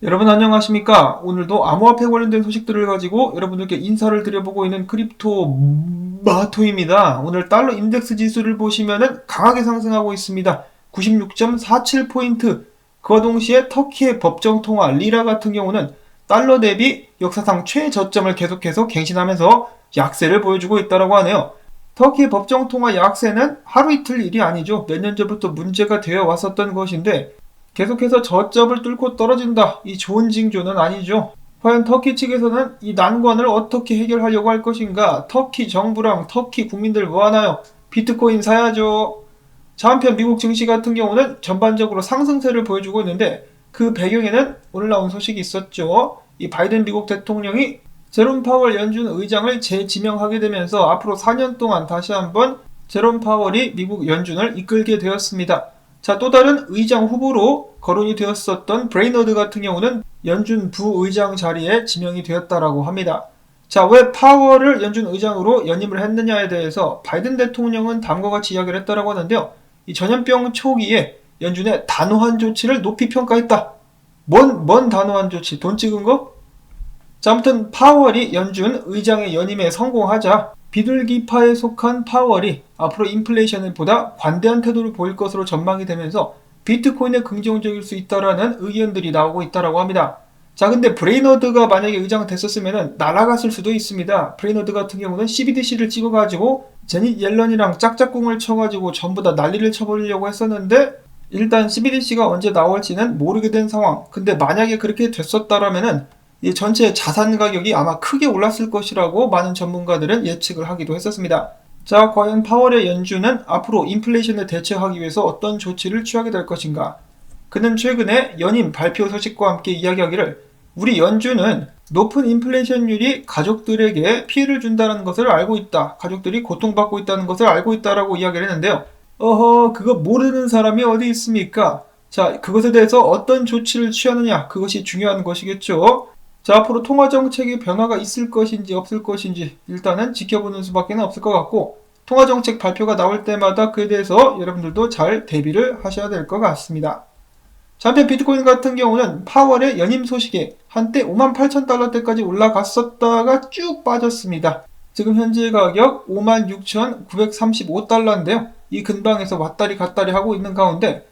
여러분 안녕하십니까? 오늘도 암호화폐 관련된 소식들을 가지고 여러분들께 인사를 드려보고 있는 크립토 마토입니다. 오늘 달러 인덱스 지수를 보시면은 강하게 상승하고 있습니다. 96.47포인트. 그와 동시에 터키의 법정 통화 리라 같은 경우는 달러 대비 역사상 최저점을 계속해서 갱신하면서 약세를 보여주고 있다고 하네요. 터키의 법정 통화 약세는 하루 이틀 일이 아니죠. 몇 년 전부터 문제가 되어 왔었던 것인데 계속해서 저점을 뚫고 떨어진다. 이 좋은 징조는 아니죠. 과연 터키 측에서는 이 난관을 어떻게 해결하려고 할 것인가? 터키 정부랑 터키 국민들 뭐 하나요? 비트코인 사야죠. 자, 한편 미국 증시 같은 경우는 전반적으로 상승세를 보여주고 있는데 그 배경에는 오늘 나온 소식이 있었죠. 이 바이든 미국 대통령이 제롬 파월 연준 의장을 재지명하게 되면서 앞으로 4년 동안 다시 한번 제롬 파월이 미국 연준을 이끌게 되었습니다. 자, 또 다른 의장 후보로 거론이 되었었던 브레이너드 같은 경우는 연준 부의장 자리에 지명이 되었다라고 합니다. 자, 왜 파월을 연준 의장으로 연임을 했느냐에 대해서 바이든 대통령은 다음과 같이 이야기를 했다라고 하는데요. 이 전염병 초기에 연준의 단호한 조치를 높이 평가했다. 뭔 단호한 조치? 돈 찍은 거? 자, 아무튼 파월이 연준 의장의 연임에 성공하자 비둘기파에 속한 파월이 앞으로 인플레이션에 보다 관대한 태도를 보일 것으로 전망이 되면서 비트코인에 긍정적일 수 있다라는 의견들이 나오고 있다라고 합니다. 자, 근데 브레이너드가 만약에 의장 됐었으면 날아갔을 수도 있습니다. 브레이너드 같은 경우는 CBDC를 찍어가지고 제닛 옐런이랑 짝짝꿍을 쳐가지고 전부 다 난리를 쳐버리려고 했었는데 일단 CBDC가 언제 나올지는 모르게 된 상황. 근데 만약에 그렇게 됐었다라면은 이 전체 자산 가격이 아마 크게 올랐을 것이라고 많은 전문가들은 예측을 하기도 했었습니다. 자, 과연 파월의 연준은 앞으로 인플레이션에 대처하기 위해서 어떤 조치를 취하게 될 것인가? 그는 최근에 연임 발표 소식과 함께 이야기하기를 우리 연준은 높은 인플레이션율이 가족들에게 피해를 준다는 것을 알고 있다. 가족들이 고통받고 있다는 것을 알고 있다라고 이야기를 했는데요. 그거 모르는 사람이 어디 있습니까? 자, 그것에 대해서 어떤 조치를 취하느냐, 그것이 중요한 것이겠죠. 자, 앞으로 통화정책의 변화가 있을 것인지 없을 것인지 일단은 지켜보는 수밖에 없을 것 같고 통화정책 발표가 나올 때마다 그에 대해서 여러분들도 잘 대비를 하셔야 될 것 같습니다. 자, 한편 비트코인 같은 경우는 파월의 연임 소식에 한때 58,000달러대까지 올라갔었다가 쭉 빠졌습니다. 지금 현재 가격 56,935달러인데요. 이 근방에서 왔다리 갔다리 하고 있는 가운데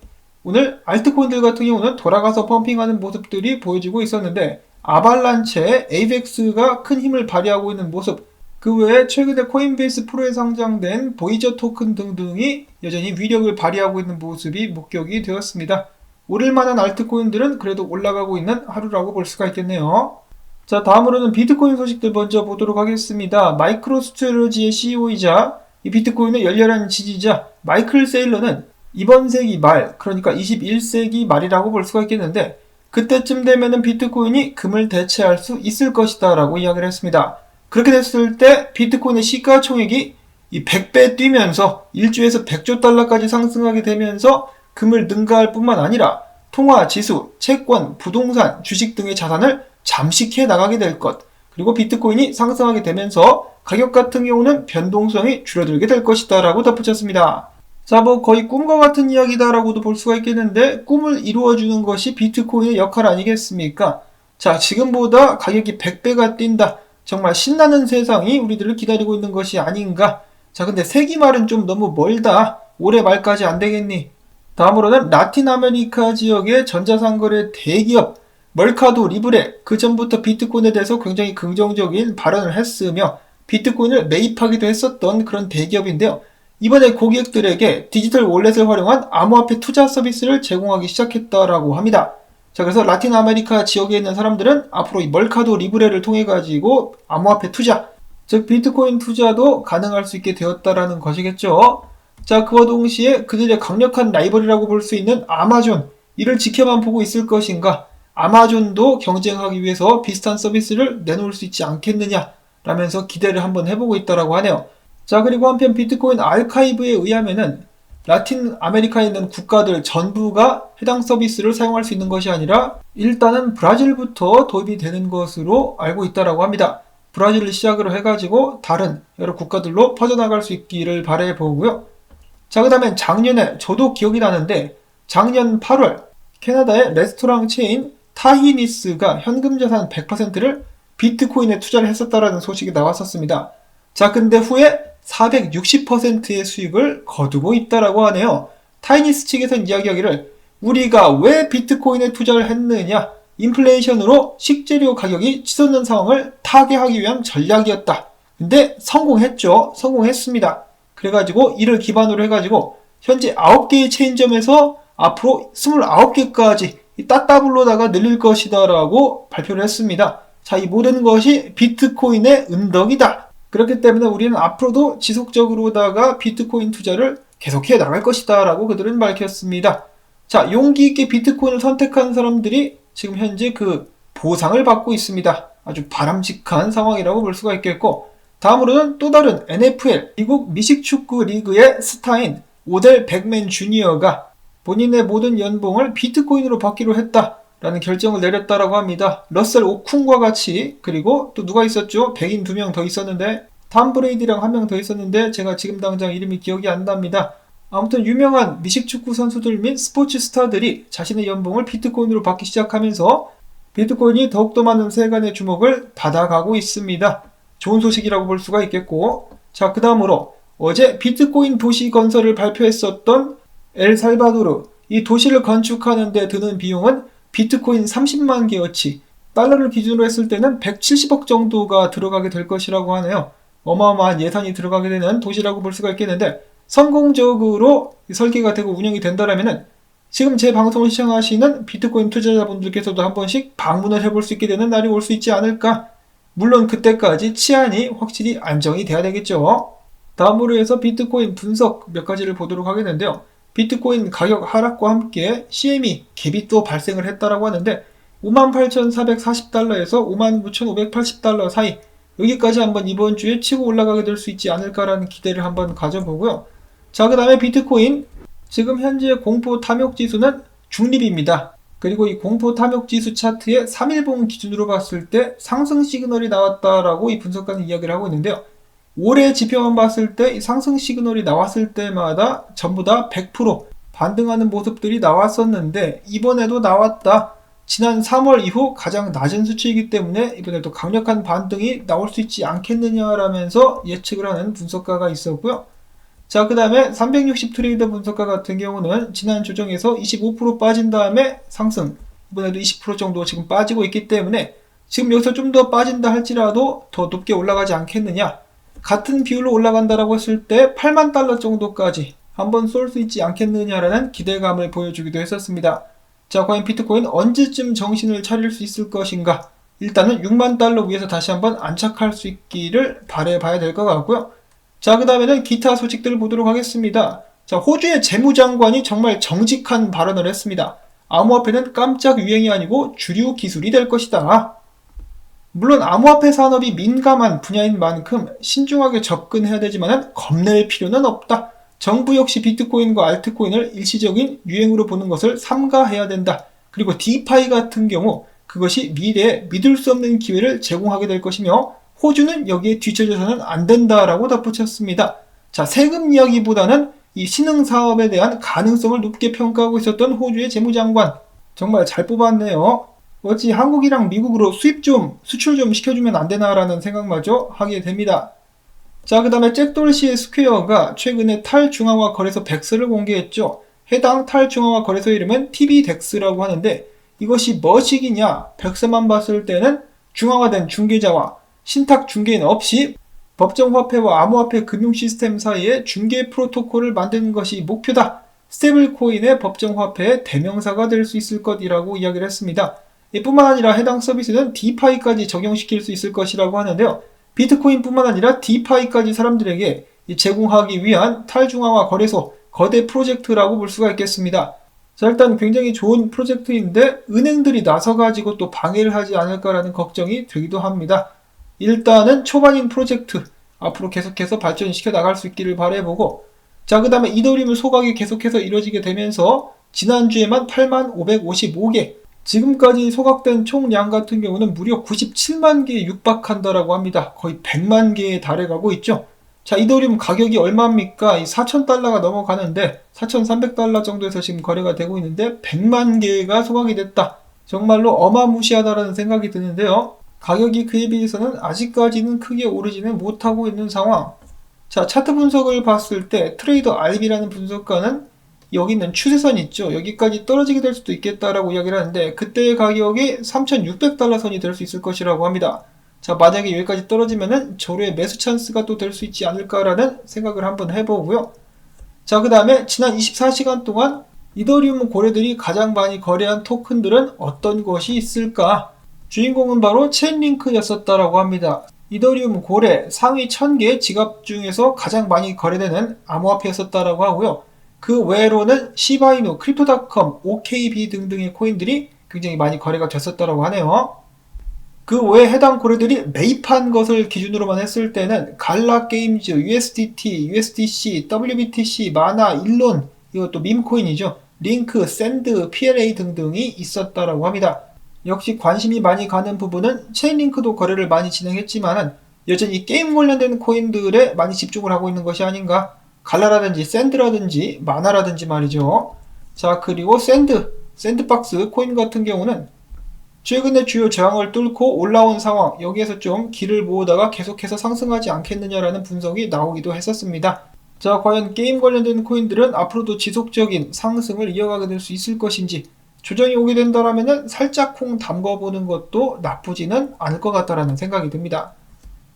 오늘 알트코인들 같은 경우는 돌아가서 펌핑하는 모습들이 보여지고 있었는데 아발란체, 에이벡스가 큰 힘을 발휘하고 있는 모습, 그 외에 최근에 코인베이스 프로에 상장된 보이저 토큰 등등이 여전히 위력을 발휘하고 있는 모습이 목격이 되었습니다. 오를만한 알트코인들은 그래도 올라가고 있는 하루라고 볼 수가 있겠네요. 자, 다음으로는 비트코인 소식들 먼저 보도록 하겠습니다. 마이크로스트레지의 CEO이자 이 비트코인의 열렬한 지지자 마이클 세일러는 이번 세기 말, 그러니까 21세기 말이라고 볼 수가 있겠는데 그때쯤 되면은 비트코인이 금을 대체할 수 있을 것이다 라고 이야기를 했습니다. 그렇게 됐을 때 비트코인의 시가총액이 이 100배 뛰면서 1조에서 100조 달러까지 상승하게 되면서 금을 능가할 뿐만 아니라 통화, 지수, 채권, 부동산, 주식 등의 자산을 잠식해 나가게 될 것, 그리고 비트코인이 상승하게 되면서 가격 같은 경우는 변동성이 줄어들게 될 것이다 라고 덧붙였습니다. 자, 거의 꿈과 같은 이야기다라고도 볼 수가 있겠는데 꿈을 이루어주는 것이 비트코인의 역할 아니겠습니까? 자, 지금보다 가격이 100배가 뛴다. 정말 신나는 세상이 우리들을 기다리고 있는 것이 아닌가? 자, 근데 세기 말은 좀 너무 멀다. 올해 말까지 안 되겠니? 다음으로는 라틴 아메리카 지역의 전자상거래 대기업 멀카도 리브레, 그 전부터 비트코인에 대해서 굉장히 긍정적인 발언을 했으며 비트코인을 매입하기도 했었던 그런 대기업인데요. 이번에 고객들에게 디지털 월렛을 활용한 암호화폐 투자 서비스를 제공하기 시작했다라고 합니다. 자, 그래서 라틴 아메리카 지역에 있는 사람들은 앞으로 이 멀카도 리브레를 통해 가지고 암호화폐 투자, 즉 비트코인 투자도 가능할 수 있게 되었다라는 것이겠죠. 자, 그와 동시에 그들의 강력한 라이벌이라고 볼 수 있는 아마존, 이를 지켜만 보고 있을 것인가? 아마존도 경쟁하기 위해서 비슷한 서비스를 내놓을 수 있지 않겠느냐? 라면서 기대를 한번 해보고 있다라고 하네요. 자, 그리고 한편 비트코인 아카이브에 의하면은 라틴 아메리카에 있는 국가들 전부가 해당 서비스를 사용할 수 있는 것이 아니라 일단은 브라질부터 도입이 되는 것으로 알고 있다라고 합니다. 브라질을 시작으로 해가지고 다른 여러 국가들로 퍼져나갈 수 있기를 바라보고요. 자, 그 다음에 작년에 저도 기억이 나는데 작년 8월 캐나다의 레스토랑 체인 타히니스가 현금 자산 100%를 비트코인에 투자를 했었다라는 소식이 나왔었습니다. 자, 근데 후에 460%의 수익을 거두고 있다라고 하네요. 타이니스 측에서는 이야기하기를 우리가 왜 비트코인에 투자를 했느냐, 인플레이션으로 식재료 가격이 치솟는 상황을 타개하기 위한 전략이었다. 근데 성공했죠. 성공했습니다. 그래가지고 이를 기반으로 해가지고 현재 9개의 체인점에서 앞으로 29개까지 따따블로다가 늘릴 것이다 라고 발표를 했습니다. 자, 이 모든 것이 비트코인의 은덕이다. 그렇기 때문에 우리는 앞으로도 지속적으로다가 비트코인 투자를 계속해 나갈 것이다 라고 그들은 밝혔습니다. 자, 용기 있게 비트코인을 선택한 사람들이 지금 현재 그 보상을 받고 있습니다. 아주 바람직한 상황이라고 볼 수가 있겠고, 다음으로는 또 다른 NFL, 미국 미식축구 리그의 스타인 오델 백맨 주니어가 본인의 모든 연봉을 비트코인으로 받기로 했다라는 결정을 내렸다라고 합니다. 러셀 오쿤과 같이, 그리고 또 누가 있었죠? 백인 2명 더 있었는데, 탐 브레이디랑 1명 더 있었는데 제가 지금 당장 이름이 기억이 안 납니다. 아무튼 유명한 미식축구 선수들 및 스포츠 스타들이 자신의 연봉을 비트코인으로 받기 시작하면서 비트코인이 더욱더 많은 세간의 주목을 받아가고 있습니다. 좋은 소식이라고 볼 수가 있겠고, 자, 그 다음으로 어제 비트코인 도시 건설을 발표했었던 엘살바도르, 이 도시를 건축하는 데 드는 비용은 비트코인 30만 개어치, 달러를 기준으로 했을 때는 170억 정도가 들어가게 될 것이라고 하네요. 어마어마한 예산이 들어가게 되는 도시라고 볼 수가 있겠는데, 성공적으로 설계가 되고 운영이 된다라면은 지금 제 방송을 시청하시는 비트코인 투자자분들께서도 한 번씩 방문을 해볼 수 있게 되는 날이 올 수 있지 않을까. 물론 그때까지 치안이 확실히 안정이 돼야 되겠죠. 다음으로 해서 비트코인 분석 몇 가지를 보도록 하겠는데요. 비트코인 가격 하락과 함께 CME 갭이 또 발생을 했다라고 하는데 58,440달러에서 59,580달러 사이, 여기까지 한번 이번 주에 치고 올라가게 될 수 있지 않을까라는 기대를 한번 가져보고요. 자, 그 다음에 비트코인, 지금 현재 공포 탐욕 지수는 중립입니다. 그리고 이 공포 탐욕 지수 차트의 3일봉 기준으로 봤을 때 상승 시그널이 나왔다라고 이 분석가는 이야기를 하고 있는데요. 올해 지표만 봤을 때 이 상승 시그널이 나왔을 때마다 전부 다 100% 반등하는 모습들이 나왔었는데 이번에도 나왔다. 지난 3월 이후 가장 낮은 수치이기 때문에 이번에도 강력한 반등이 나올 수 있지 않겠느냐라면서 예측을 하는 분석가가 있었고요. 자, 그 다음에 360 트레이더 분석가 같은 경우는 지난 조정에서 25% 빠진 다음에 상승, 이번에도 20% 정도 지금 빠지고 있기 때문에 지금 여기서 좀 더 빠진다 할지라도 더 높게 올라가지 않겠느냐, 같은 비율로 올라간다라고 했을 때 8만 달러 정도까지 한번 쏠 수 있지 않겠느냐라는 기대감을 보여주기도 했었습니다. 자, 과연 비트코인 언제쯤 정신을 차릴 수 있을 것인가? 일단은 6만 달러 위에서 다시 한번 안착할 수 있기를 바라봐야 될 것 같고요. 자, 그 다음에는 기타 소식들을 보도록 하겠습니다. 자, 호주의 재무장관이 정말 정직한 발언을 했습니다. 암호화폐는 깜짝 유행이 아니고 주류 기술이 될 것이다. 물론 암호화폐 산업이 민감한 분야인 만큼 신중하게 접근해야 되지만 겁낼 필요는 없다. 정부 역시 비트코인과 알트코인을 일시적인 유행으로 보는 것을 삼가해야 된다. 그리고 디파이 같은 경우 그것이 미래에 믿을 수 없는 기회를 제공하게 될 것이며 호주는 여기에 뒤처져서는 안 된다라고 덧붙였습니다. 자, 세금 이야기보다는 이 신흥 사업에 대한 가능성을 높게 평가하고 있었던 호주의 재무장관, 정말 잘 뽑았네요. 어찌 한국이랑 미국으로 수출 좀 시켜주면 안 되나라는 생각마저 하게 됩니다. 자, 그 다음에 잭돌시의 스퀘어가 최근에 탈중앙화 거래소 벡스를 공개했죠. 해당 탈중앙화 거래소 이름은 TB덱스라고 하는데 이것이 뭐시기냐? 벡스만 봤을 때는 중앙화된 중개자와 신탁 중개인 없이 법정화폐와 암호화폐 금융시스템 사이에 중개 프로토콜을 만드는 것이 목표다. 스테이블코인의 법정화폐의 대명사가 될 수 있을 것이라고 이야기를 했습니다. 이뿐만 아니라 해당 서비스는 디파이까지 적용시킬 수 있을 것이라고 하는데요. 비트코인뿐만 아니라 디파이까지 사람들에게 제공하기 위한 탈중앙화 거래소, 거대 프로젝트라고 볼 수가 있겠습니다. 자, 일단 굉장히 좋은 프로젝트인데 은행들이 나서가지고 또 방해를 하지 않을까라는 걱정이 들기도 합니다. 일단은 초반인 프로젝트, 앞으로 계속해서 발전시켜 나갈 수 있기를 바라보고, 자, 그 다음에 이더리움 소각이 계속해서 이루어지게 되면서 지난주에만 8555개, 지금까지 소각된 총량 같은 경우는 무려 97만 개에 육박한다라고 합니다. 거의 100만 개에 달해가고 있죠. 자, 이더리움 가격이 얼마입니까? 4,000달러가 넘어가는데 4,300달러 정도에서 지금 거래가 되고 있는데 100만 개가 소각이 됐다. 정말로 어마무시하다라는 생각이 드는데요. 가격이 그에 비해서는 아직까지는 크게 오르지는 못하고 있는 상황. 자, 차트 분석을 봤을 때 트레이더 RB라는 분석가는 여기 있는 추세선 있죠. 여기까지 떨어지게 될 수도 있겠다라고 이야기를 하는데 그때의 가격이 3,600달러 선이 될 수 있을 것이라고 합니다. 자, 만약에 여기까지 떨어지면은 저로의 매수 찬스가 또 될 수 있지 않을까라는 생각을 한번 해보고요. 자, 그 다음에 지난 24시간 동안 이더리움 고래들이 가장 많이 거래한 토큰들은 어떤 것이 있을까? 주인공은 바로 체인링크였었다라고 합니다. 이더리움 고래 상위 1000개 지갑 중에서 가장 많이 거래되는 암호화폐였었다라고 하고요. 그 외로는 시바이누, 크립토닷컴, OKB 등등의 코인들이 굉장히 많이 거래가 됐었다라고 하네요. 그 외에 해당 고래들이 매입한 것을 기준으로만 했을 때는 갈라게임즈, USDT, USDC, WBTC, 마나, 일론, 이것도 밈코인이죠. 링크, 샌드, PLA 등등이 있었다라고 합니다. 역시 관심이 많이 가는 부분은 체인링크도 거래를 많이 진행했지만은 여전히 게임 관련된 코인들에 많이 집중을 하고 있는 것이 아닌가. 갈라라든지 샌드라든지 마나라든지 말이죠. 자, 그리고 샌드박스 코인 같은 경우는 최근에 주요 저항을 뚫고 올라온 상황, 여기에서 좀 길을 모으다가 계속해서 상승하지 않겠느냐라는 분석이 나오기도 했었습니다. 자, 과연 게임 관련된 코인들은 앞으로도 지속적인 상승을 이어가게 될 수 있을 것인지, 조정이 오게 된다라면 살짝 콩 담궈보는 것도 나쁘지는 않을 것 같다라는 생각이 듭니다.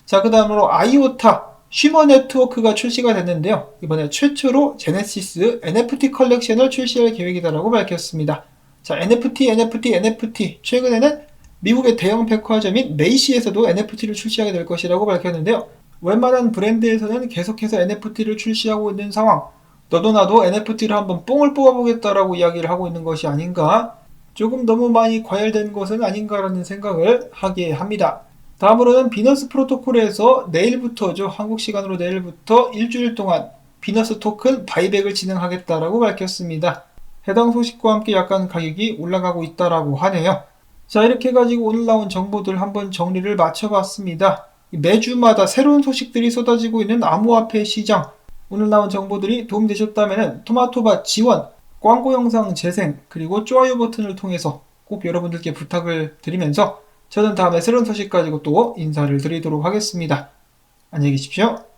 자, 그 다음으로 아이오타 쉬머 네트워크가 출시가 됐는데요. 이번에 최초로 제네시스 NFT 컬렉션을 출시할 계획이다라고 밝혔습니다. 자, NFT. 최근에는 미국의 대형 백화점인 메이시에서도 NFT를 출시하게 될 것이라고 밝혔는데요. 웬만한 브랜드에서는 계속해서 NFT를 출시하고 있는 상황. 너도 나도 NFT를 한번 뽕을 뽑아보겠다라고 이야기를 하고 있는 것이 아닌가? 조금 너무 많이 과열된 것은 아닌가라는 생각을 하게 합니다. 다음으로는 비너스 프로토콜에서 내일부터죠. 한국 시간으로 내일부터 일주일 동안 비너스 토큰 바이백을 진행하겠다라고 밝혔습니다. 해당 소식과 함께 약간 가격이 올라가고 있다라고 하네요. 자, 이렇게 해가지고 오늘 나온 정보들 한번 정리를 마쳐봤습니다. 매주마다 새로운 소식들이 쏟아지고 있는 암호화폐 시장. 오늘 나온 정보들이 도움되셨다면 토마토밭 지원, 광고 영상 재생, 그리고 좋아요 버튼을 통해서 꼭 여러분들께 부탁을 드리면서 저는 다음에 새로운 소식 가지고 또 인사를 드리도록 하겠습니다. 안녕히 계십시오.